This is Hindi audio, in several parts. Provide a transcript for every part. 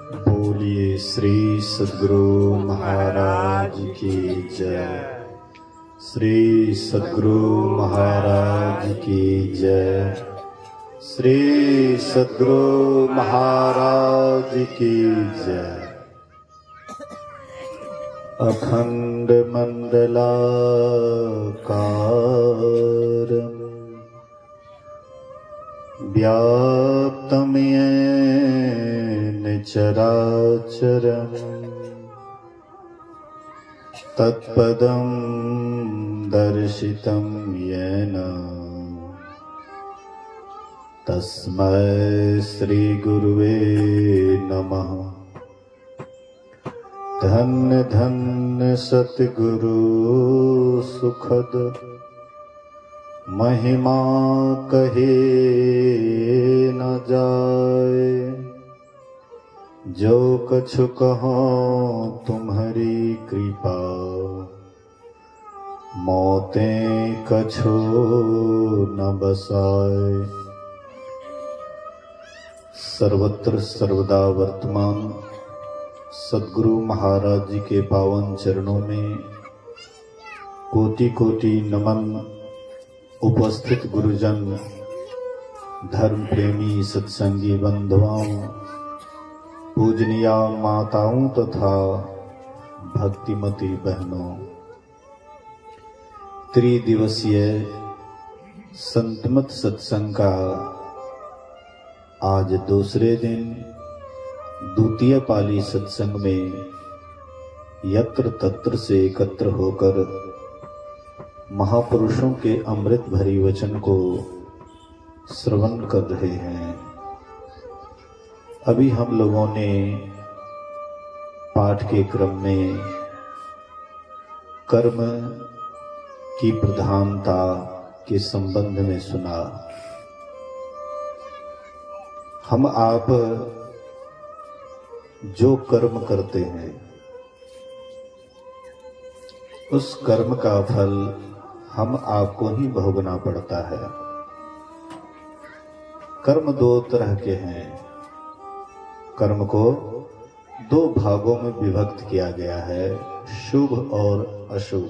बोलिए श्री सद्गुरु महाराज की जय। श्री सद्गुरु महाराज की जय। श्री सद्गुरु महाराज की जय। अखंड मंडलाकारं व्याप्तं येन चराचरं तत्पदं दर्शितं येन तस्मै श्री गुरुवे नमः। धन्य धन्य सतगुरु सुखद महिमा कहे न जाए। जो कछु कहो तुम्हारी कृपा मौतें कछु न बसाए। सर्वत्र सर्वदा वर्तमान सद्गुरु महाराज जी के पावन चरणों में कोटि कोटि नमन। उपस्थित गुरुजन, धर्म प्रेमी सत्संगी बंधुओं, पूजनीय माताओं तथा भक्तिमती बहनों, त्रिदिवसीय संतमत सत्संग का आज दूसरे दिन द्वितीय पाली सत्संग में यत्र तत्र से एकत्र होकर महापुरुषों के अमृत भरी वचन को श्रवण कर रहे हैं। अभी हम लोगों ने पाठ के क्रम में कर्म की प्रधानता के संबंध में सुना। हम आप जो कर्म करते हैं उस कर्म का फल हम आपको ही भोगना पड़ता है। कर्म दो तरह के हैं। कर्म को दो भागों में विभक्त किया गया है, शुभ और अशुभ।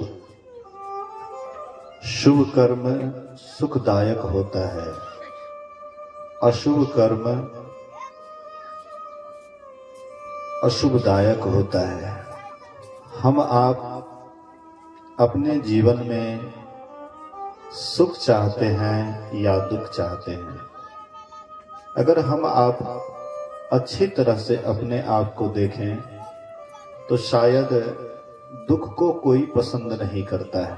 शुभ कर्म सुखदायक होता है, अशुभ कर्म अशुभदायक होता है। हम आप अपने जीवन में सुख चाहते हैं या दुख चाहते हैं। अगर हम आप अच्छी तरह से अपने आप को देखें तो शायद दुख को कोई पसंद नहीं करता है।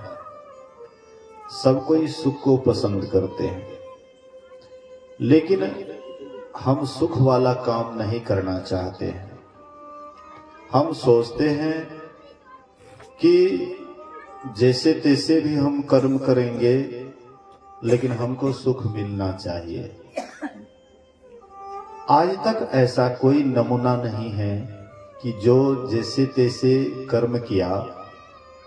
सब कोई सुख को पसंद करते हैं, लेकिन हम सुख वाला काम नहीं करना चाहते हैं। हम सोचते हैं कि जैसे तैसे भी हम कर्म करेंगे, लेकिन हमको सुख मिलना चाहिए। आज तक ऐसा कोई नमूना नहीं है कि जो जैसे तैसे कर्म किया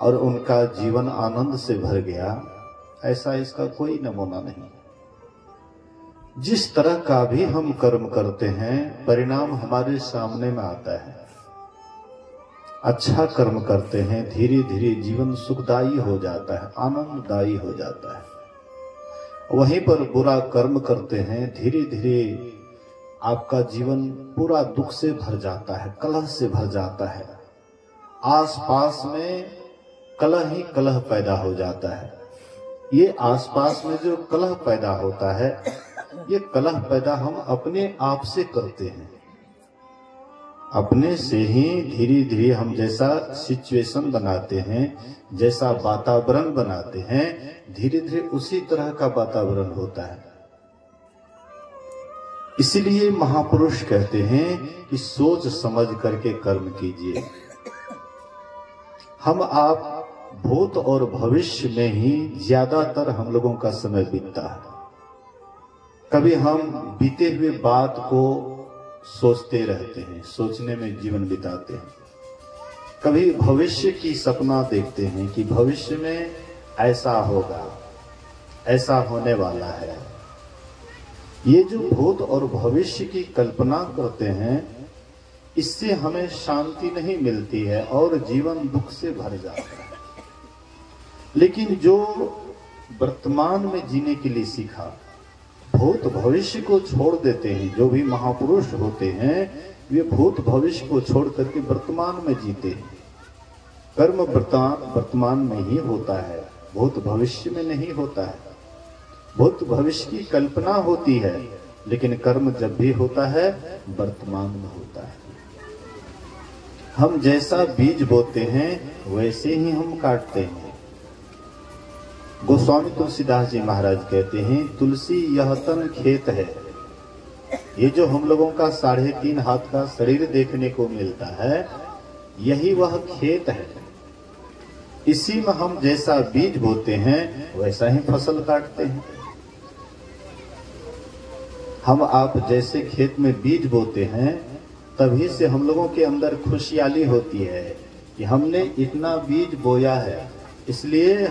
और उनका जीवन आनंद से भर गया। ऐसा इसका कोई नमूना नहीं। जिस तरह का भी हम कर्म करते हैं, परिणाम हमारे सामने में आता है। अच्छा कर्म करते हैं, धीरे धीरे जीवन सुखदायी हो जाता है, आनंददायी हो जाता है। वहीं पर बुरा कर्म करते हैं, धीरे धीरे आपका जीवन पूरा दुख से भर जाता है, कलह से भर जाता है। आसपास में कलह ही कलह पैदा हो जाता है। ये आसपास में जो कलह पैदा होता है, ये कलह पैदा हम अपने आप से करते हैं। अपने से ही धीरे धीरे हम जैसा सिचुएशन बनाते हैं, जैसा वातावरण बनाते हैं, धीरे धीरे उसी तरह का वातावरण होता है। इसलिए महापुरुष कहते हैं कि सोच समझ करके कर्म कीजिए। हम आप भूत और भविष्य में ही ज्यादातर हम लोगों का समय बीतता है। कभी हम बीते हुए बात को सोचते रहते हैं, सोचने में जीवन बिताते हैं। कभी भविष्य की सपना देखते हैं कि भविष्य में ऐसा होगा, ऐसा होने वाला है। ये जो भूत और भविष्य की कल्पना करते हैं, इससे हमें शांति नहीं मिलती है और जीवन दुख से भर जाता है। लेकिन जो वर्तमान में जीने के लिए सीखा, भूत भविष्य को छोड़ देते हैं, जो भी महापुरुष होते हैं वे भूत भविष्य को छोड़ करके वर्तमान में जीते हैं। कर्म वर्तमान में ही होता है, भूत भविष्य में नहीं होता है। भूत भविष्य की कल्पना होती है, लेकिन कर्म जब भी होता है वर्तमान में होता है। हम जैसा बीज बोते हैं वैसे ही हम काटते हैं। गोस्वामी तुलसीदास जी महाराज कहते हैं, तुलसी यह तन खेत है। ये जो हम लोगों का 3.5 हाथ का शरीर देखने को मिलता है, यही वह खेत है। इसी में हम जैसा बीज बोते हैं वैसा ही फसल काटते हैं। हम आप जैसे खेत में बीज बोते हैं, तभी से हम लोगों के अंदर खुशहाली होती है कि हमने इतना बीज बोया है, इसलिए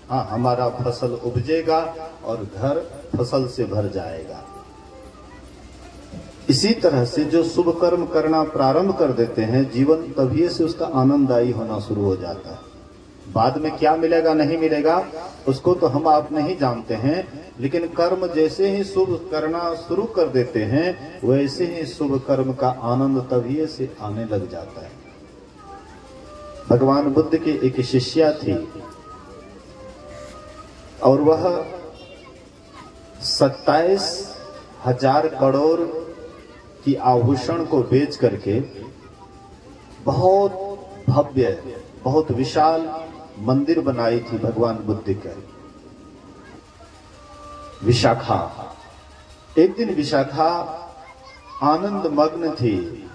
हमारा फसल उपजेगा और घर फसल से भर जाएगा। इसी तरह से जो शुभ कर्म करना प्रारंभ कर देते हैं, जीवन तभी से उसका आनंददायी होना शुरू हो जाता है। बाद में क्या मिलेगा नहीं मिलेगा उसको तो हम आप नहीं जानते हैं, लेकिन कर्म जैसे ही शुभ करना शुरू कर देते हैं वैसे ही शुभ कर्म का आनंद तभी से आने लग जाता है। भगवान बुद्ध की एक शिष्या थी और वह 27,000 करोड़ की आभूषण को बेच करके बहुत भव्य, बहुत विशाल मंदिर बनाई थी भगवान बुद्ध के। विशाखा, एक दिन विशाखा आनंद मग्न थी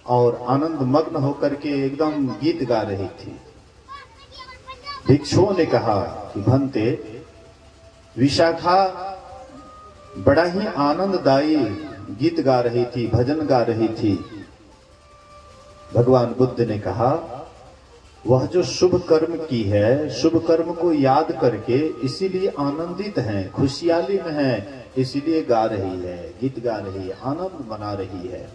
और आनंद मग्न होकर के एकदम गीत गा रही थी। भिक्षुओं ने कहा कि भंते, विशाखा बड़ा ही आनंददायी गीत गा रही थी, भजन गा रही थी। भगवान बुद्ध ने कहा, वह जो शुभ कर्म की है, शुभ कर्म को याद करके इसीलिए आनंदित हैं, खुशहाली में हैं, इसीलिए गा रही है, गीत गा रही है, आनंद मना रही है।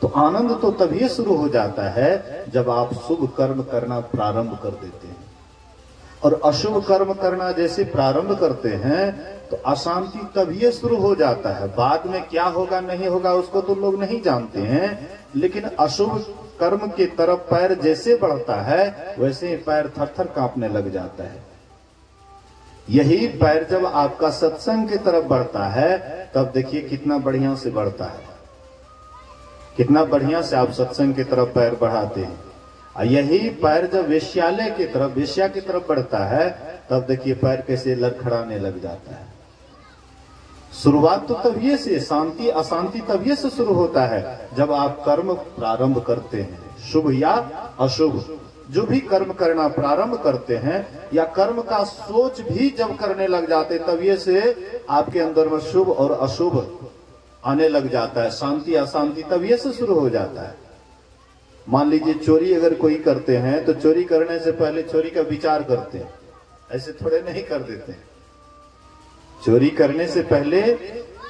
तो आनंद तो तभी शुरू हो जाता है जब आप शुभ कर्म करना प्रारंभ कर देते हैं। और अशुभ कर्म करना जैसे प्रारंभ करते हैं तो अशांति तभी शुरू हो जाता है। बाद में क्या होगा नहीं होगा उसको तो लोग नहीं जानते हैं, लेकिन अशुभ कर्म की तरफ पैर जैसे बढ़ता है वैसे ही पैर थर-थर कांपने लग जाता है। यही पैर जब आपका सत्संग की तरफ बढ़ता है तब देखिए कितना बढ़िया से बढ़ता है, कितना बढ़िया से आप सत्संग की तरफ पैर बढ़ाते हैं। यही पैर जब वेश्यालय की तरफ, वेश्या की तरफ बढ़ता है तब देखिए पैर कैसे लड़खड़ाने लग जाता है। शुरुआत तो तभी से, शांति अशांति तभी से शुरू होता है जब आप कर्म प्रारंभ करते हैं, शुभ या अशुभ। जो भी कर्म करना प्रारंभ करते हैं या कर्म का सोच भी जब करने लग जाते तभी से आपके अंदर में शुभ और अशुभ आने लग जाता है, शांति अशांति तभी से शुरू हो जाता है। मान लीजिए चोरी अगर कोई करते हैं तो चोरी करने से पहले चोरी का विचार करते हैं, ऐसे थोड़े नहीं कर देते हैं। चोरी करने से पहले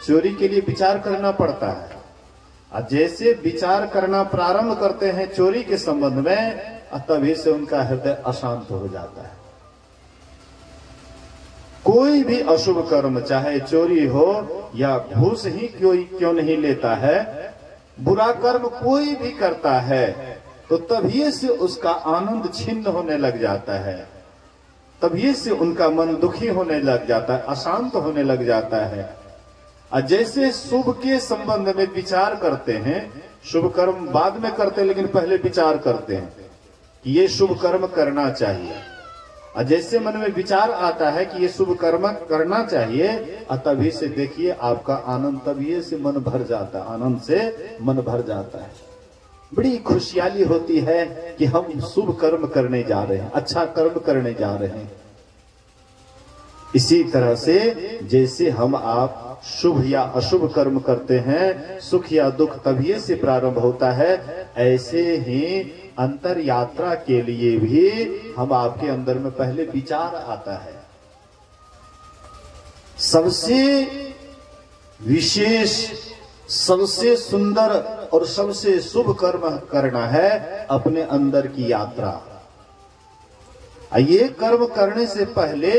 चोरी के लिए विचार करना पड़ता है। और जैसे विचार करना प्रारंभ करते हैं चोरी के संबंध में, तभी से उनका हृदय अशांत हो जाता है। कोई भी अशुभ कर्म, चाहे चोरी हो या घूस ही क्यों नहीं लेता है, बुरा कर्म कोई भी करता है तो तभी से उसका आनंद छिन्न होने लग जाता है, तभी से उनका मन दुखी होने लग जाता है, अशांत होने लग जाता है। और जैसे शुभ के संबंध में विचार करते हैं, शुभ कर्म बाद में करते हैं लेकिन पहले विचार करते हैं कि ये शुभ कर्म करना चाहिए। और जैसे मन में विचार आता है कि ये शुभ कर्म करना चाहिए, तभी से देखिए आपका आनंद तभी से मन भर जाता है, आनंद से मन भर जाता है। बड़ी खुशहाली होती है कि हम शुभ कर्म करने जा रहे हैं, अच्छा कर्म करने जा रहे हैं। इसी तरह से जैसे हम आप शुभ या अशुभ कर्म करते हैं, सुख या दुख तभी से प्रारंभ होता है, ऐसे ही अंतर यात्रा के लिए भी हम आपके अंदर में पहले विचार आता है। सबसे विशेष सबसे सुंदर और सबसे शुभ कर्म करना है अपने अंदर की यात्रा। ये कर्म करने से पहले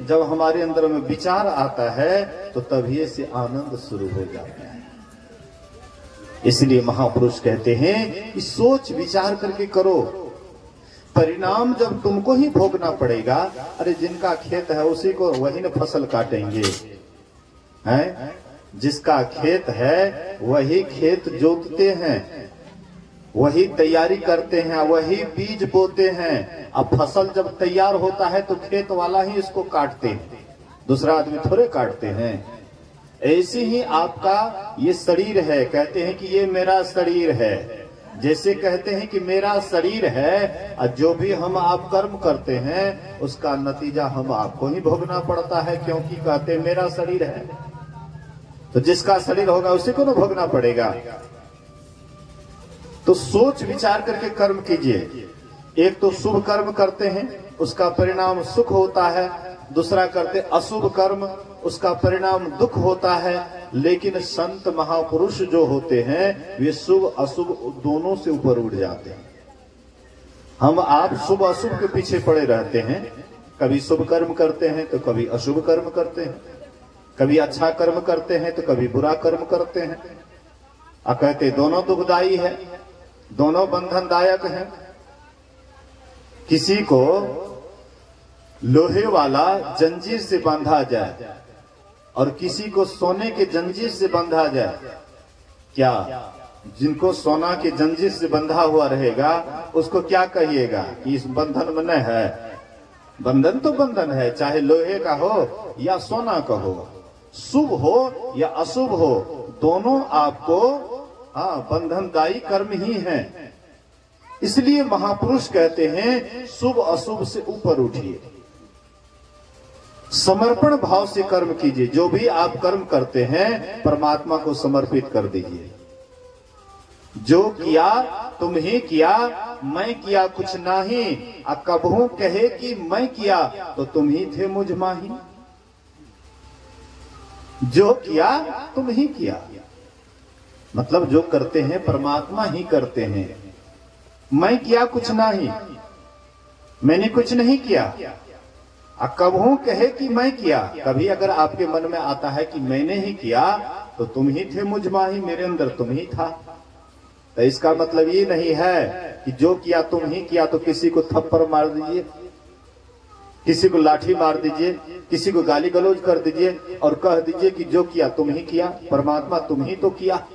जब हमारे अंदर में विचार आता है तो तभी से आनंद शुरू हो जाता है। इसलिए महापुरुष कहते हैं कि सोच विचार करके करो, परिणाम जब तुमको ही भोगना पड़ेगा। अरे जिनका खेत है उसी को वही न फसल काटेंगे, हैं? जिसका खेत है वही खेत जोतते हैं, वही तैयारी करते हैं, वही बीज बोते हैं। अब फसल जब तैयार होता है तो खेत वाला ही इसको काटते हैं, दूसरा आदमी थोड़े काटते हैं। ऐसे ही आपका ये शरीर है, कहते हैं कि ये मेरा शरीर है। जैसे कहते हैं कि मेरा शरीर है, और जो भी हम आप कर्म करते हैं उसका नतीजा हम आपको ही भोगना पड़ता है, क्योंकि कहते हैं मेरा शरीर है। तो जिसका शरीर होगा उसी को ना भोगना पड़ेगा। तो सोच विचार करके कर्म कीजिए। एक तो शुभ कर्म करते हैं उसका परिणाम सुख होता है, दूसरा करते अशुभ कर्म उसका परिणाम दुख होता है। लेकिन संत महापुरुष जो होते हैं वे शुभ अशुभ दोनों से ऊपर उठ जाते हैं। हम आप शुभ अशुभ के पीछे पड़े रहते हैं, कभी शुभ कर्म करते हैं तो कभी अशुभ कर्म करते हैं, कभी अच्छा कर्म करते हैं तो कभी बुरा कर्म करते हैं। कहते दोनों दुखदाई है, दोनों बंधनदायक हैं। किसी को लोहे वाला जंजीर से बांधा जाए और किसी को सोने के जंजीर से बांधा जाए, क्या जिनको सोना के जंजीर से बंधा हुआ रहेगा उसको क्या कहिएगा कि इस बंधन में न है? बंधन तो बंधन है, चाहे लोहे का हो या सोना का हो, शुभ हो या अशुभ हो, दोनों आपको बंधनदायी कर्म ही हैं। इसलिए महापुरुष कहते हैं शुभ अशुभ से ऊपर उठिए, समर्पण भाव से कर्म कीजिए। जो भी आप कर्म करते हैं परमात्मा को समर्पित कर दीजिए। जो किया तुम ही किया, मैं किया कुछ नहीं। कबहू कहे कि मैं किया तो तुम ही थे मुझ माही। जो किया तुम ही किया, मतलब जो करते हैं परमात्मा ही करते हैं। मैं किया कुछ नहीं, मैंने कुछ नहीं किया। कबहू कहे कि मैं किया, कभी अगर आपके मन में आता है कि मैंने ही किया तो तुम ही थे मुझ माही, मेरे अंदर तुम ही था। तो इसका मतलब ये नहीं है कि जो किया तुम ही किया तो किसी को थप्पड़ मार दीजिए, किसी को लाठी मार दीजिए, किसी को गाली गलौज कर दीजिए और कह दीजिए कि जो किया तुम ही किया, परमात्मा तुम ही तो किया।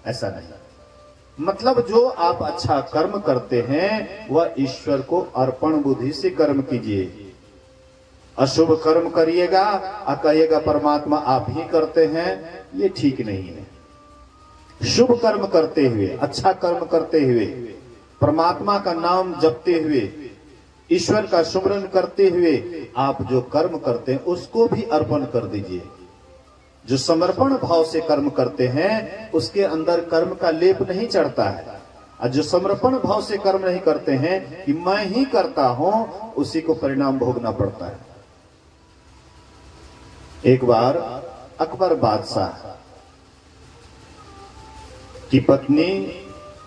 ऐसा नहीं। मतलब जो आप अच्छा कर्म करते हैं वह ईश्वर को अर्पण बुद्धि से कर्म कीजिए। अशुभ कर्म करिएगा और कहिएगा परमात्मा आप ही करते हैं, ये ठीक नहीं है। शुभ कर्म करते हुए, अच्छा कर्म करते हुए, परमात्मा का नाम जपते हुए, ईश्वर का सुमरन करते हुए आप जो कर्म करते हैं उसको भी अर्पण कर दीजिए। जो समर्पण भाव से कर्म करते हैं उसके अंदर कर्म का लेप नहीं चढ़ता है, और जो समर्पण भाव से कर्म नहीं करते हैं कि मैं ही करता हूं, उसी को परिणाम भोगना पड़ता है। एक बार अकबर बादशाह की पत्नी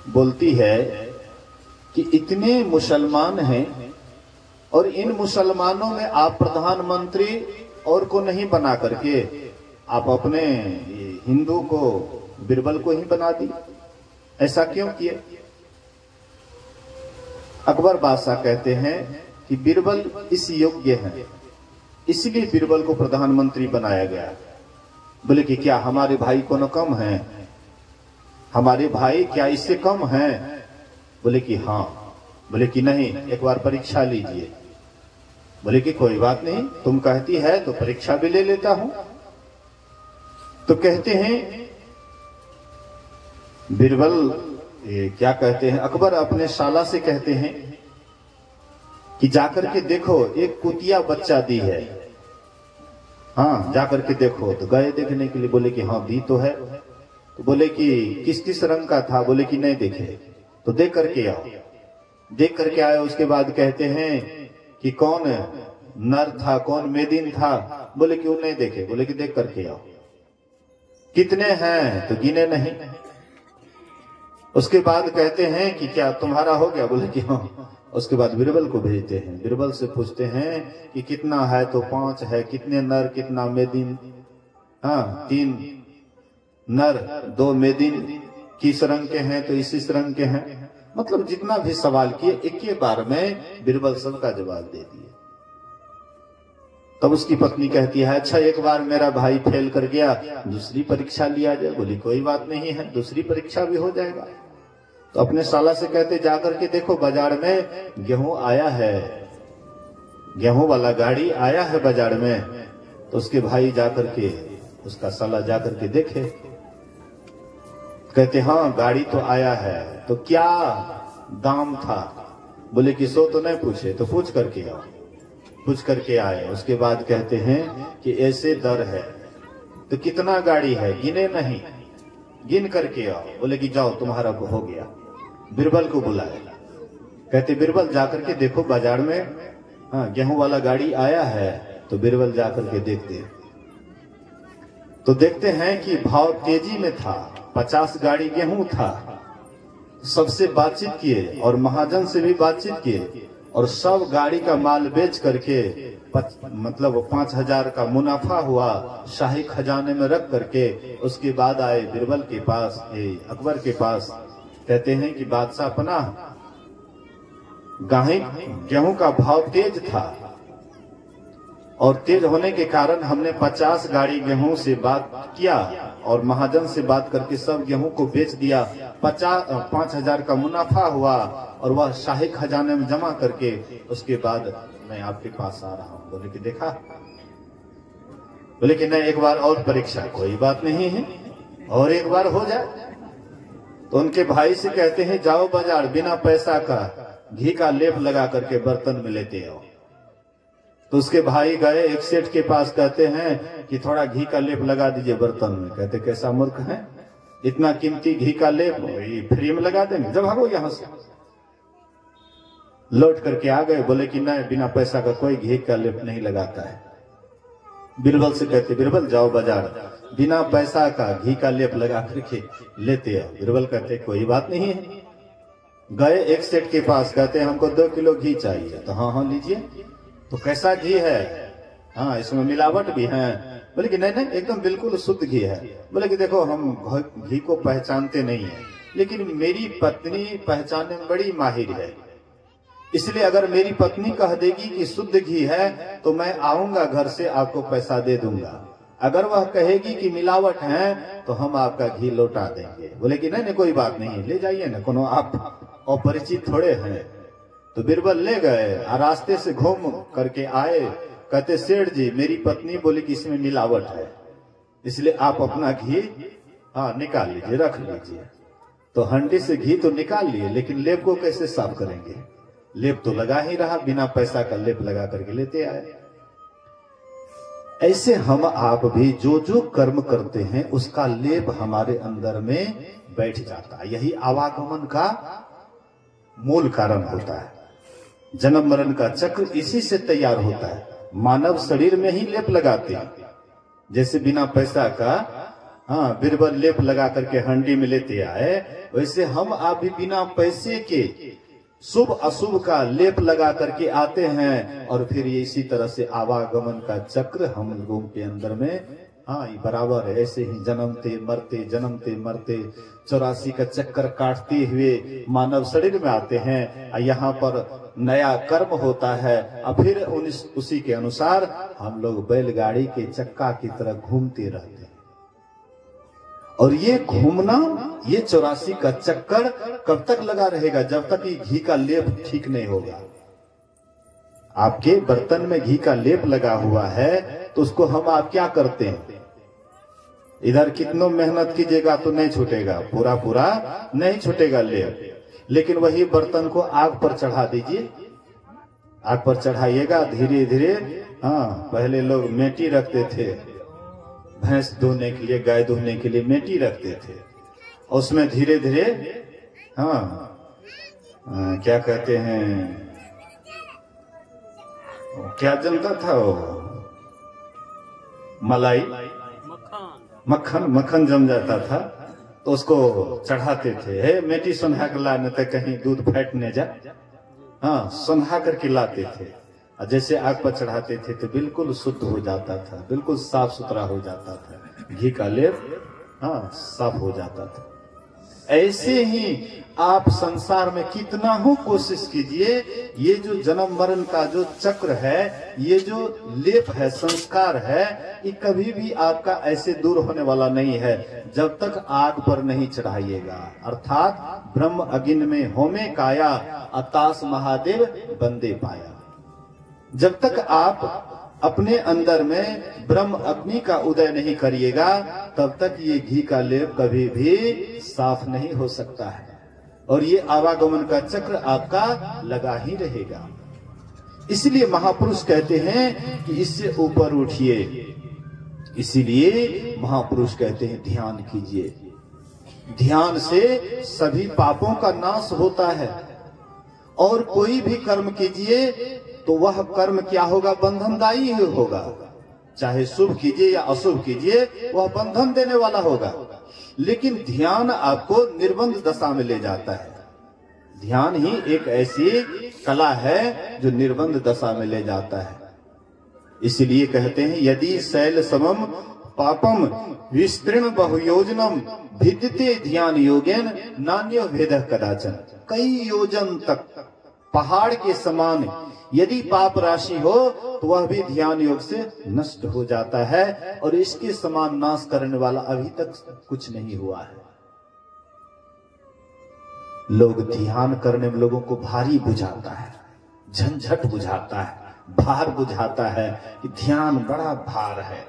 बोलती है कि इतने मुसलमान हैं और इन मुसलमानों में आप प्रधानमंत्री और को नहीं बना करके आप अपने हिंदू को, बिरबल को ही बना दी, ऐसा क्यों किए? अकबर बादशाह कहते हैं कि बिरबल इस योग्य है, इसलिए बिरबल को प्रधानमंत्री बनाया गया। बोले कि क्या हमारे भाई को न कम है? हमारे भाई क्या इससे कम हैं? बोले कि हाँ। बोले कि नहीं, एक बार परीक्षा लीजिए। बोले कि कोई बात नहीं, तुम कहती है तो परीक्षा भी ले लेता हूं। तो कहते हैं बिरबल, क्या कहते हैं, अकबर अपने शाला से कहते हैं कि जाकर के देखो एक कुतिया बच्चा दी है, हाँ जाकर के देखो। तो गए देखने के लिए, बोले कि हाँ दी तो है। तो बोले कि किस किस रंग का था? बोले कि नहीं देखे। तो देख करके आओ। देख करके आए, उसके बाद कहते हैं कि कौन नर था, कौन मेदिन था? बोले कि वो नहीं देखे। बोले कि देख करके आओ। कितने हैं तो गिने नहीं। उसके बाद कहते हैं कि क्या तुम्हारा हो गया? बोले कि हाँ। उसके बाद बीरबल को भेजते हैं, बीरबल से पूछते हैं कि कितना है? तो 5 है। कितने नर कितना मेदिन? हाँ, 3 नर 2 मेदिन। किस रंग के हैं? तो इस रंग के हैं। मतलब जितना भी सवाल किए एक ही बार में बीरबल सबका जवाब दे दिए। तब उसकी पत्नी कहती है, अच्छा एक बार मेरा भाई फेल कर गया, दूसरी परीक्षा लिया जाए। बोली कोई बात नहीं है, दूसरी परीक्षा भी हो जाएगा। तो अपने साला से कहते जाकर के देखो बाजार में गेहूं आया है, गेहूं वाला गाड़ी आया है बाजार में। तो उसके भाई जाकर के, उसका साला जाकर के देखे, कहते हाँ गाड़ी तो आया है। तो क्या दाम था? बोले कि 100 तो नहीं पूछे, तो पूछ करके आओ। पूछ करके आए। उसके बाद कहते हैं कि ऐसे दर है। तो कितना गाड़ी है? गिने नहीं, गिन करके आओ। बोले कि जाओ तुम्हारा हो गया। बीरबल को बुलाए। कहते बीरबल जाकर के देखो बाजार में, हाँ गेहूं वाला गाड़ी आया है। तो बीरबल जाकर के देखते, तो देखते हैं कि भाव तेजी में था। 50 गाड़ी गेहूं था। सबसे बातचीत किए और महाजन से भी बातचीत किए और सब गाड़ी का माल बेच करके मतलब 5000 का मुनाफा हुआ, शाही खजाने में रख करके उसके बाद आए बीरबल के पास, अकबर के पास। कहते हैं कि बादशाह अपना गेहूं का भाव तेज था और तेज होने के कारण हमने 50 गाड़ी गेहूं से बात किया और महाजन से बात करके सब गेहूं को बेच दिया। 5000 का मुनाफा हुआ और वह शाही खजाने में जमा करके उसके बाद मैं आपके पास आ रहा हूं। बोले कि देखा? बोले कि नहीं, एक बार और परीक्षा। कोई बात नहीं है, और एक बार हो जाए। तो उनके भाई से कहते हैं जाओ बाजार, बिना पैसा का घी का लेप लगा करके बर्तन में लेते आओ। तो उसके भाई गए एक सेठ के पास, कहते हैं कि थोड़ा घी का लेप लगा दीजिए बर्तन में। कहते कैसा मूर्ख है, इतना कीमती घी का लेप फ्री में लगा देंगे? जब भागो यहां से। लौट करके आ गए। बोले कि नहीं, बिना पैसा का कोई घी का लेप नहीं लगाता है। बीरबल से कहते बीरबल जाओ बाजार, बिना पैसा का घी का लेप लगा करके लेते आओ। बीरबल कहते कोई बात नहीं है। गए एक सेठ के पास, कहते हमको 2 किलो घी चाहिए। तो हाँ हाँ लीजिए। तो कैसा घी है? हाँ इसमें मिलावट भी है। बोले कि नहीं नहीं, एकदम बिल्कुल शुद्ध घी है। बोले कि देखो हम घी को पहचानते नहीं है, लेकिन मेरी पत्नी पहचानने में बड़ी माहिर है, इसलिए अगर मेरी पत्नी कह देगी कि शुद्ध घी है तो मैं आऊंगा घर से, आपको पैसा दे दूंगा। अगर वह कहेगी कि मिलावट है तो हम आपका घी लौटा देंगे। बोले कि नहीं नहीं कोई बात नहीं, ले जाइए ना, कोनो आप अपरिचित थोड़े हैं। तो बीरबल ले गए और रास्ते से घूम करके आए। कहते सेठ जी मेरी पत्नी बोली कि इसमें मिलावट है, इसलिए आप अपना घी हाँ निकाल लीजिए, रख लीजिए। तो हंडी से घी तो निकाल लिए, लेकिन लेप को कैसे साफ करेंगे? लेप तो लगा ही रहा, बिना पैसा का लेप लगा करके लेते आए। ऐसे हम आप भी जो जो कर्म करते हैं उसका लेप हमारे अंदर में बैठ जाता है। यही आवागमन का मूल कारण होता है। जन्म मरण का चक्र इसी से तैयार होता है। मानव शरीर में ही लेप लगाते हैं, जैसे बिना पैसा का हाँ बीरबल लेप लगा करके हंडी में लेते आए, वैसे हम आप भी बिना पैसे के शुभ अशुभ का लेप लगा करके आते हैं। और फिर ये इसी तरह से आवागमन का चक्र हम लोगों के अंदर में हाँ बराबर है। ऐसे ही जन्मते मरते 84 का चक्कर काटते हुए मानव शरीर में आते हैं। यहाँ पर नया कर्म होता है और फिर उसी के अनुसार हम लोग बैलगाड़ी के चक्का की तरह घूमते रहते हैं। और ये घूमना, ये 84 का चक्कर कब तक लगा रहेगा? जब तक ये घी का लेप ठीक नहीं होगा। आपके बर्तन में घी का लेप लगा हुआ है तो उसको हम आप क्या करते हैं? इधर कितनों मेहनत कीजिएगा तो नहीं छूटेगा, पूरा नहीं छूटेगा लेप। लेकिन वही बर्तन को आग पर चढ़ा दीजिए, आग पर चढ़ाइएगा धीरे धीरे। हाँ पहले लोग मेटी रखते थे, भैंस धोने के लिए, गाय धोने के लिए मेटी रखते थे। उसमें धीरे धीरे क्या कहते हैं, क्या जनता था वो, मलाई मक्खन मक्खन जम जाता था तो उसको चढ़ाते थे, हे मेटी सुनहा कर ला, न तो कहीं दूध फैट न जा। हाँ, सुनहा करके लाते थे, और जैसे आग पर चढ़ाते थे तो बिल्कुल शुद्ध हो जाता था, बिल्कुल साफ सुथरा हो जाता था, घी का लेप हाँ साफ हो जाता था। ऐसे ही आप संसार में कितना हो कोशिश कीजिए, ये जो जन्म मरण का जो चक्र है, ये जो लेप है, संस्कार है, ये कभी भी आपका ऐसे दूर होने वाला नहीं है जब तक आग पर नहीं चढ़ाइएगा। अर्थात ब्रह्म अग्नि में होमे काया, अतास महादेव बंदे पाया। जब तक आप अपने अंदर में ब्रह्म अग्नि का उदय नहीं करिएगा, तब तक ये घी का लेप कभी भी साफ नहीं हो सकता है, और ये आवागमन का चक्र आपका लगा ही रहेगा। इसलिए महापुरुष कहते हैं कि इससे ऊपर उठिए। इसीलिए महापुरुष कहते हैं ध्यान कीजिए। ध्यान से सभी पापों का नाश होता है, और कोई भी कर्म कीजिए तो वह कर्म क्या होगा, बंधनदायी ही होगा। चाहे शुभ कीजिए या अशुभ कीजिए, वह बंधन देने वाला होगा। लेकिन ध्यान आपको निर्बंध दशा में ले जाता है। ध्यान ही एक ऐसी कला है जो निर्बंध दशा में ले जाता है। इसलिए कहते हैं यदि शैल समम पापम विस्तृण बहुयोजनम भिद्यते ध्यान योगेन नान्यो भेदः कदाचन। कई योजन तक पहाड़ के समान यदि पाप राशि हो तो वह भी ध्यान योग से नष्ट हो जाता है, और इसके समान नाश करने वाला अभी तक कुछ नहीं हुआ है। लोग ध्यान करने में लोगों को भारी बुझाता है, झंझट बुझाता है, भार बुझाता है कि ध्यान बड़ा भार है।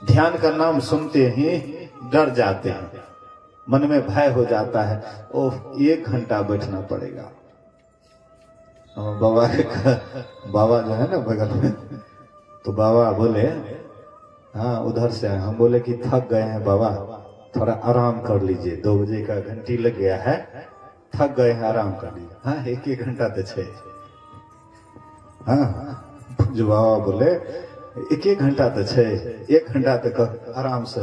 ध्यान का नाम सुनते ही डर जाते हैं, मन में भय हो जाता है, ओह 1 घंटा बैठना पड़ेगा। बाबा जो है ना बगल में, तो बाबा बोले हाँ उधर से आए। हम बोले कि थक गए हैं बाबा, थोड़ा आराम कर लीजिए, 2 बजे का घंटी लग गया है, थक गए हैं, आराम कर लीजिए। हाँ 1 घंटा तो छे। हाँ जो बाबा बोले 1 घंटा तो छे, 1 घंटा तक आराम से,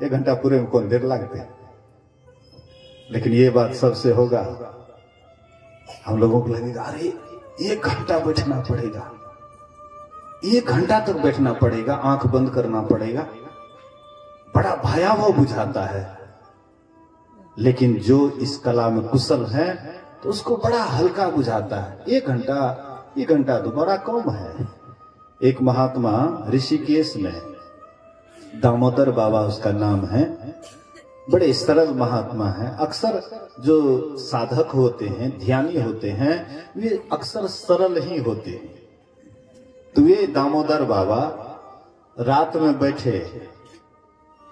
1 घंटा पूरे में कौन देर लगते। लेकिन ये बात सबसे होगा, हम लोगों को लगेगा अरे 1 घंटा बैठना पड़ेगा, 1 घंटा तक बैठना पड़ेगा, आंख बंद करना पड़ेगा, बड़ा भयावह बुझाता है। लेकिन जो इस कला में कुशल है तो उसको बड़ा हल्का बुझाता है। 1 घंटा तो बड़ा कम है। एक महात्मा ऋषिकेश में, दामोदर बाबा उसका नाम है, बड़े सरल महात्मा हैं। अक्सर जो साधक होते हैं, ध्यानी होते हैं, वे अक्सर सरल ही होते हैं। तो वे दामोदर बाबा रात में बैठे,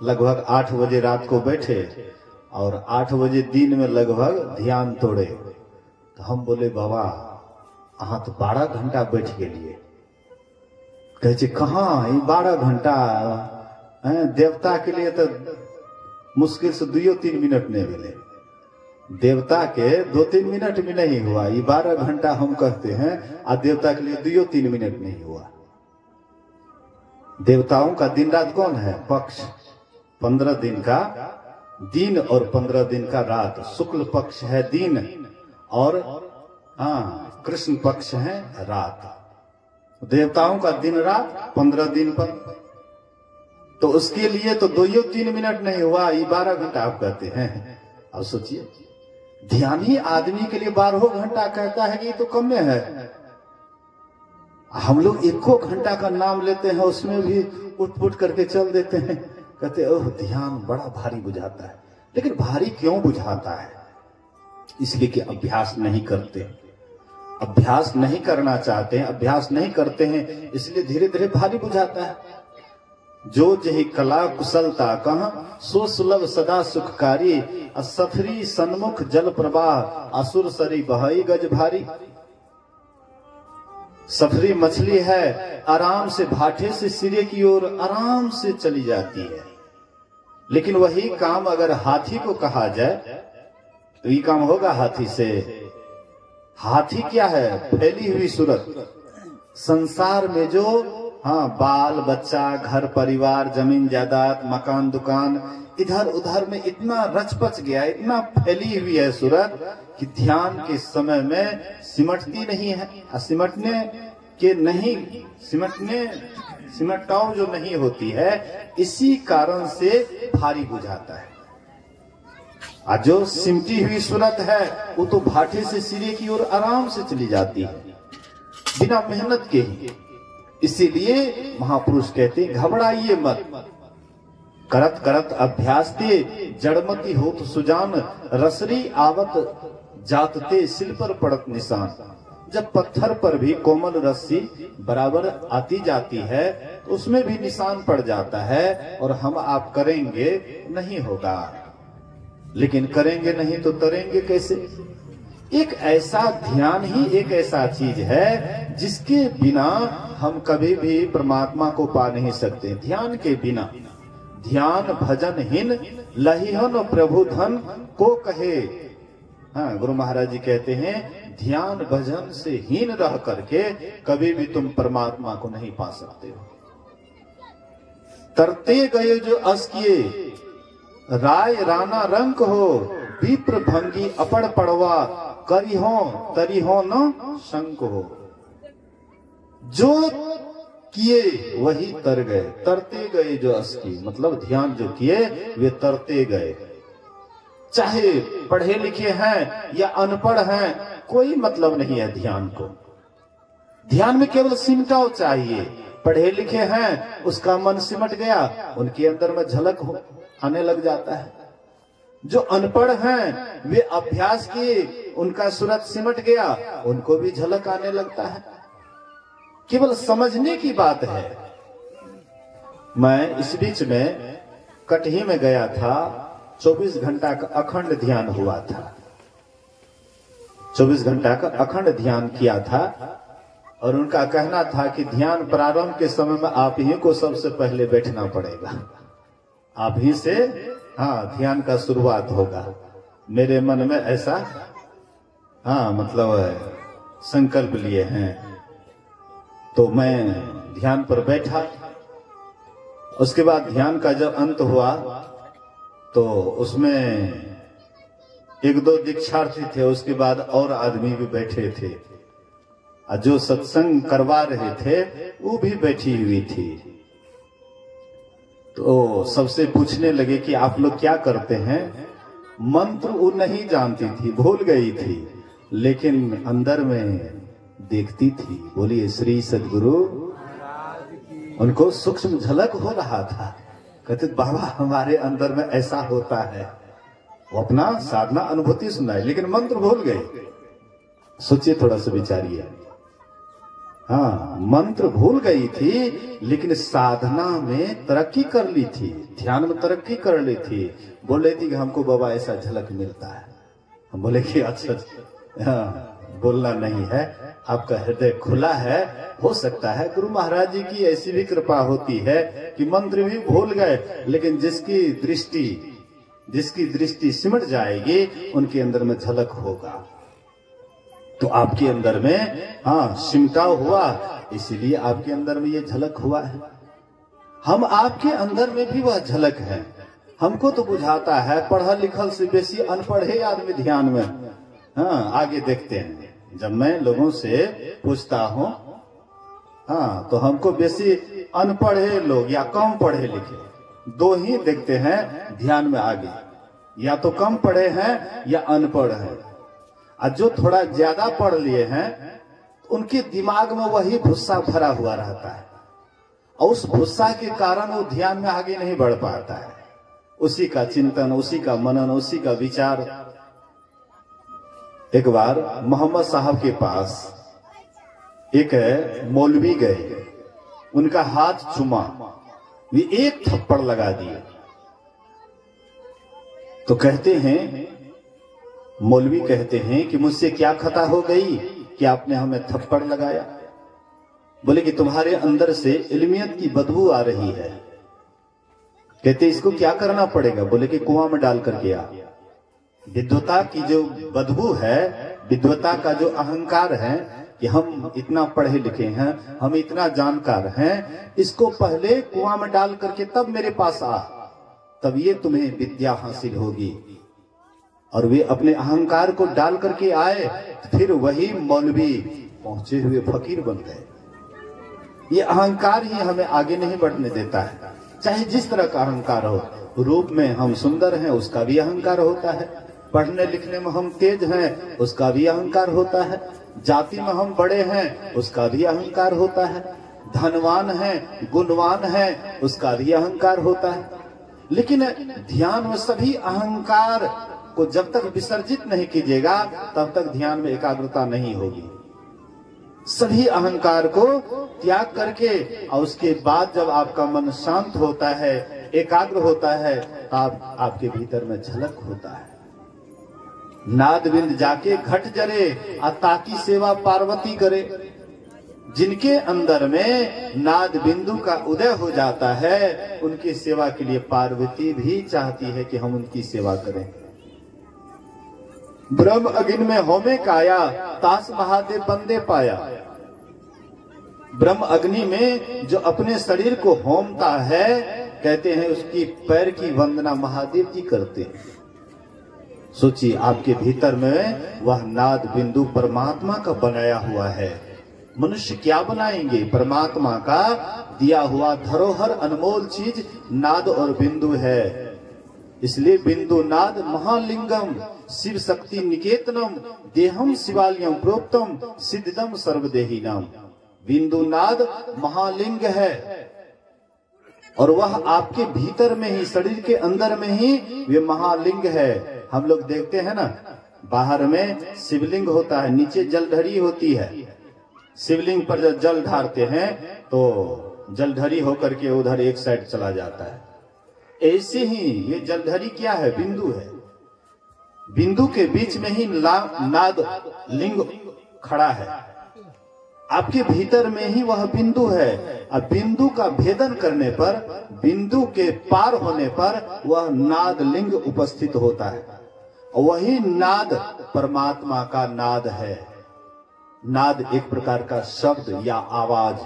लगभग 8 बजे रात को बैठे, और 8 बजे दिन में लगभग ध्यान तोड़े। तो हम बोले बाबा अहाँ तो 12 घंटा बैठ गेलिए। कहे कहाँ 12 घंटा, देवता के लिए तो मुश्किल से 2-3 मिनट नहीं मिले। देवता के 2-3 मिनट भी नहीं हुआ, ये 12 घंटा हम कहते हैं, और देवता के लिए 2-3 मिनट नहीं हुआ। देवताओं का दिन रात कौन है, पक्ष, 15 दिन का दिन और 15 दिन का रात। शुक्ल पक्ष है दिन, और हाँ कृष्ण पक्ष है रात। देवताओं का दिन रात 15 दिन पर, तो उसके लिए तो 2-3 मिनट नहीं हुआ, ये 12 घंटा आप कहते हैं। अब सोचिए, ध्यानी आदमी के लिए 12 घंटा कहता है कि ये तो कम में है। हम लोग 1 घंटा का नाम लेते हैं, उसमें भी उठ करके चल देते हैं, कहते ओह ध्यान बड़ा भारी बुझाता है। लेकिन भारी क्यों बुझाता है? इसलिए कि अभ्यास नहीं करते, अभ्यास नहीं करना चाहते हैं, अभ्यास नहीं करते हैं, इसलिए धीरे धीरे भारी बुझाता है। जो जही कला कुशलता कहाँ सो सुलभ सदा सुखकारी, असफरी सन्मुख जल प्रवाह असुर सरी बहाई गज भारी। सफरी मछली है, आराम से भाटे से सिरे की ओर आराम से चली जाती है। लेकिन वही काम अगर हाथी को कहा जाए तो ये काम होगा हाथी से। हाथी क्या है? फैली हुई सूरत। संसार में जो हाँ, बाल बच्चा, घर परिवार, जमीन जायदाद, मकान दुकान, इधर उधर में इतना रचपच गया, इतना फैली हुई है सूरत कि ध्यान के समय में सिमटती नहीं है। सिमटाव जो नहीं होती है, इसी कारण से भारी बुझाता है। आज जो सिमटी हुई सूरत है वो तो भाटे से सिरे की ओर आराम से चली जाती है, बिना मेहनत के ही। इसीलिए महापुरुष कहते घबराइए मत, करत करत अभ्यास ते जड़मती होत सुजान, रसरी आवत जातते सिल पर पड़त निशान। जब पत्थर पर भी कोमल रस्सी बराबर आती जाती है तो उसमें भी निशान पड़ जाता है, और हम आप करेंगे नहीं होगा। लेकिन करेंगे नहीं तो तरेंगे कैसे? एक ऐसा ध्यान ही एक ऐसा चीज है जिसके बिना हम कभी भी परमात्मा को पा नहीं सकते। ध्यान के बिना, ध्यान भजन हिन लहिहन प्रभु धन को कहे। हाँ, गुरु महाराज जी कहते हैं ध्यान भजन से हीन रह करके कभी भी तुम परमात्मा को नहीं पा सकते हो। तरते गए जो अस किए राय राना रंक हो, विप्र भंगी अपड़ पड़वा करिहो तरिहो न शंक हो। जो किए वही तर गए, तरते गए जो अस की, मतलब ध्यान जो किए वे तरते गए। चाहे पढ़े लिखे हैं या अनपढ़ हैं, कोई मतलब नहीं है ध्यान को। ध्यान में केवल सिमटाव चाहिए। पढ़े लिखे हैं, उसका मन सिमट गया, उनके अंदर में झलक आने लग जाता है। जो अनपढ़ हैं वे अभ्यास किए, उनका सूरत सिमट गया, उनको भी झलक आने लगता है। केवल समझने की बात है। मैं इस बीच में कटही में गया था, 24 घंटा का अखंड ध्यान हुआ था। 24 घंटा का अखंड ध्यान किया था, और उनका कहना था कि ध्यान प्रारंभ के समय में आप ही को सबसे पहले बैठना पड़ेगा, आप ही से हाँ ध्यान का शुरुआत होगा। मेरे मन में ऐसा हाँ मतलब संकल्प लिए हैं, तो मैं ध्यान पर बैठा। उसके बाद ध्यान का जब अंत हुआ तो उसमें एक दो दीक्षार्थी थे, उसके बाद और आदमी भी बैठे थे, और जो सत्संग करवा रहे थे वो भी बैठी हुई थी। तो सबसे पूछने लगे कि आप लोग क्या करते हैं? मंत्र वो नहीं जानती थी, भूल गई थी, लेकिन अंदर में देखती थी। बोलिए श्री सद्गुरु। उनको सूक्ष्म झलक हो रहा था। कहते बाबा हमारे अंदर में ऐसा होता है। वो अपना साधना अनुभूति सुनाए, लेकिन मंत्र भूल गए। सोचिए, थोड़ा सा विचारिए। हाँ, मंत्र भूल गई थी, लेकिन साधना में तरक्की कर ली थी, ध्यान में तरक्की कर ली थी। बोल रही थी कि हमको बाबा ऐसा झलक मिलता है। हम बोले कि अच्छा, हाँ, बोलना नहीं है, आपका हृदय खुला है। हो सकता है गुरु महाराज जी की ऐसी भी कृपा होती है कि मंत्र भी भूल गए, लेकिन जिसकी दृष्टि सिमट जाएगी उनके अंदर में झलक होगा। तो आपके अंदर में हाँ सिमटाव हुआ, इसीलिए आपके अंदर में ये झलक हुआ है। हम आपके अंदर में भी वह झलक है। हमको तो बुझाता है पढ़ल लिखल से बेसी अनपढ़े आदमी ध्यान में हाँ आगे देखते हैं। जब मैं लोगों से पूछता हूँ हाँ तो हमको बेसी अनपढ़े लोग या कम पढ़े लिखे दो ही देखते हैं ध्यान में आगे, या तो कम पढ़े हैं या अनपढ़ हैं। और जो थोड़ा ज्यादा पढ़ लिए हैं उनके दिमाग में वही भुस्सा भरा हुआ रहता है, और उस भुस्सा के कारण वो ध्यान में आगे नहीं बढ़ पाता है। उसी का चिंतन, उसी का मनन, उसी का विचार। एक बार मोहम्मद साहब के पास एक मौलवी गए, उनका हाथ चूमा, वे एक थप्पड़ लगा दिए। तो कहते हैं, मौलवी कहते हैं कि मुझसे क्या खता हो गई कि आपने हमें थप्पड़ लगाया? बोले कि तुम्हारे अंदर से इल्मियत की बदबू आ रही है। कहते इसको क्या करना पड़ेगा? बोले कि कुआं में डाल करके आ। विद्वता की जो बदबू है, विद्वता का जो अहंकार है, कि हम इतना पढ़े लिखे हैं, हम इतना जानकार हैं, इसको पहले कुआं में डाल करके तब मेरे पास आ, तब ये तुम्हें विद्या हासिल होगी। और वे अपने अहंकार को डाल करके आए, फिर वही मौलवी पहुंचे हुए फकीर बन गए। ये अहंकार ही हमें आगे नहीं बढ़ने देता है, चाहे जिस तरह का अहंकार हो। रूप में हम सुंदर हैं, उसका भी अहंकार होता है। पढ़ने लिखने में हम तेज हैं, उसका भी अहंकार होता है। जाति में हम बड़े हैं, उसका भी अहंकार होता है। धनवान हैं, गुणवान हैं, उसका भी अहंकार होता है। लेकिन ध्यान में सभी अहंकार को जब तक विसर्जित नहीं कीजिएगा, तब तक ध्यान में एकाग्रता नहीं होगी। सभी अहंकार को त्याग करके और उसके बाद जब आपका मन शांत होता है, एकाग्र होता है, तब आपके भीतर में झलक होता है। नाद बिंद जाके घट जरे, ताकी सेवा पार्वती करे। जिनके अंदर में नाद बिंदु का उदय हो जाता है, उनकी सेवा के लिए पार्वती भी चाहती है कि हम उनकी सेवा करें। ब्रह्म अग्नि में होमे काया, तास महादेव बंदे पाया। ब्रह्म अग्नि में जो अपने शरीर को होमता है, कहते हैं उसकी पैर की वंदना महादेव जी करते हैं। सोचिए, आपके भीतर में वह नाद बिंदु परमात्मा का बनाया हुआ है। मनुष्य क्या बनाएंगे? परमात्मा का दिया हुआ धरोहर अनमोल चीज नाद और बिंदु है। इसलिए बिंदु नाद महालिंगम शिव शक्ति निकेतनम देहम शिवालयम प्रोक्तम सिद्धम सर्वदेही नाम। बिंदु नाद महालिंग है और वह आपके भीतर में ही, शरीर के अंदर में ही वे महालिंग है। हम लोग देखते हैं ना, बाहर में शिवलिंग होता है, नीचे जलधरी होती है। शिवलिंग पर जब जल ढारते हैं तो जलधरी होकर के उधर एक साइड चला जाता है। ऐसे ही ये जलधरी क्या है? बिंदु है। बिंदु के बीच में ही नाद लिंग खड़ा है। आपके भीतर में ही वह बिंदु है। अब बिंदु का भेदन करने पर, बिंदु के पार होने पर वह नाद लिंग उपस्थित होता है। वही नाद परमात्मा का नाद है। नाद एक प्रकार का शब्द या आवाज।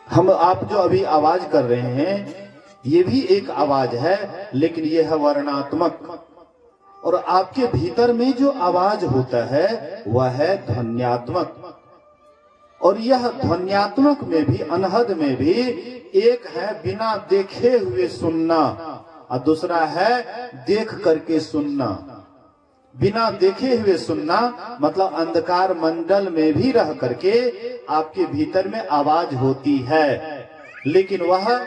हम आप जो अभी आवाज कर रहे हैं, ये भी एक आवाज है, लेकिन यह है वर्णात्मक। और आपके भीतर में जो आवाज होता है वह है ध्वन्यात्मक। और यह ध्वन्यात्मक में भी, अनहद में भी एक है बिना देखे हुए सुनना और दूसरा है देख करके सुनना। बिना देखे हुए सुनना मतलब अंधकार मंडल में भी रह करके आपके भीतर में आवाज होती है, लेकिन वह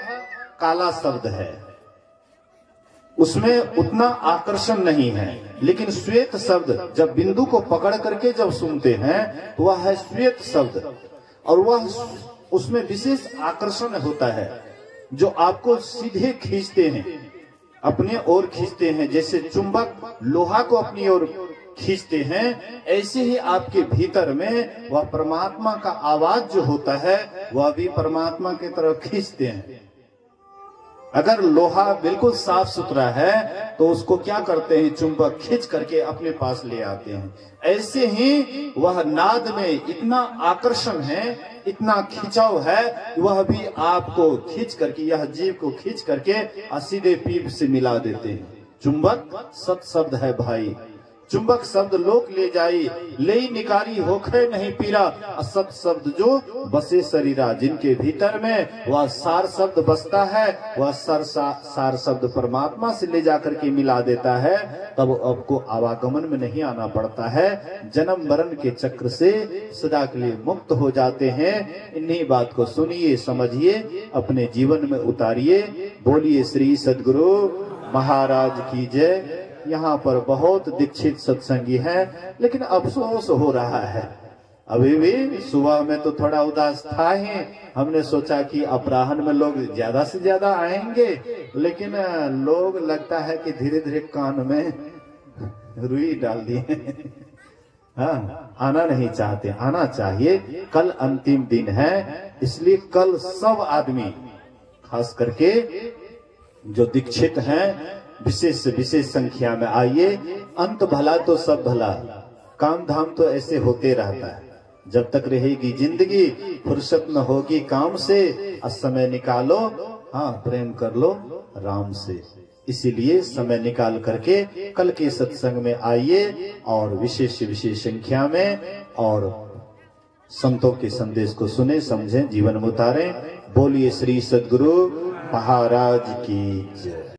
काला शब्द है, उसमें उतना आकर्षण नहीं है। लेकिन श्वेत शब्द जब बिंदु को पकड़ करके जब सुनते हैं तो वह है श्वेत शब्द, और वह उसमें विशेष आकर्षण होता है जो आपको सीधे खींचते हैं, अपने ओर खींचते हैं। जैसे चुंबक लोहा को अपनी ओर खींचते हैं, ऐसे ही आपके भीतर में वह परमात्मा का आवाज जो होता है वह भी परमात्मा की तरफ खींचते हैं। अगर लोहा बिल्कुल साफ सुथरा है तो उसको क्या करते हैं? चुंबक खींच करके अपने पास ले आते हैं। ऐसे ही वह नाद में इतना आकर्षण है, इतना खिंचाव है, वह भी आपको खींच करके, यह जीव को खींच करके सीधे पीप से मिला देते हैं। चुंबक सत शब्द है भाई, चुंबक शब्द लोक ले जाई, ले निकारी होखे नहीं पीरा। असत शब्द जो बसे शरीरा, जिनके भीतर में वह सार शब्द बसता है, वह सार शब्द परमात्मा से ले जाकर के मिला देता है। तब आपको आवागमन में नहीं आना पड़ता है, जन्म मरण के चक्र से सदा के लिए मुक्त हो जाते हैं। इन्हीं बात को सुनिए, समझिए, अपने जीवन में उतारिए। बोलिए श्री सद्गुरु महाराज की जय। यहाँ पर बहुत दीक्षित सत्संगी हैं, लेकिन अफसोस हो रहा है। अभी भी सुबह में तो थोड़ा उदास था ही, हमने सोचा कि अपराह्न में लोग ज्यादा से ज्यादा आएंगे, लेकिन लोग लगता है कि धीरे धीरे कान में रुई डाल दिए। हाँ, आना नहीं चाहते। आना चाहिए। कल अंतिम दिन है, इसलिए कल सब आदमी, खास करके जो दीक्षित हैं, विशेष से विशेष संख्या में आइए। अंत भला तो सब भला, काम धाम तो ऐसे होते रहता है। जब तक रहेगी जिंदगी फुर्सत न होगी काम से, समय निकालो, हाँ प्रेम कर लो राम से। इसीलिए समय निकाल करके कल के सत्संग में आइए और विशेष विशेष संख्या में और संतों के संदेश को सुने, समझें, जीवन में उतारें। बोलिए श्री सद्गुरु महाराज की जय।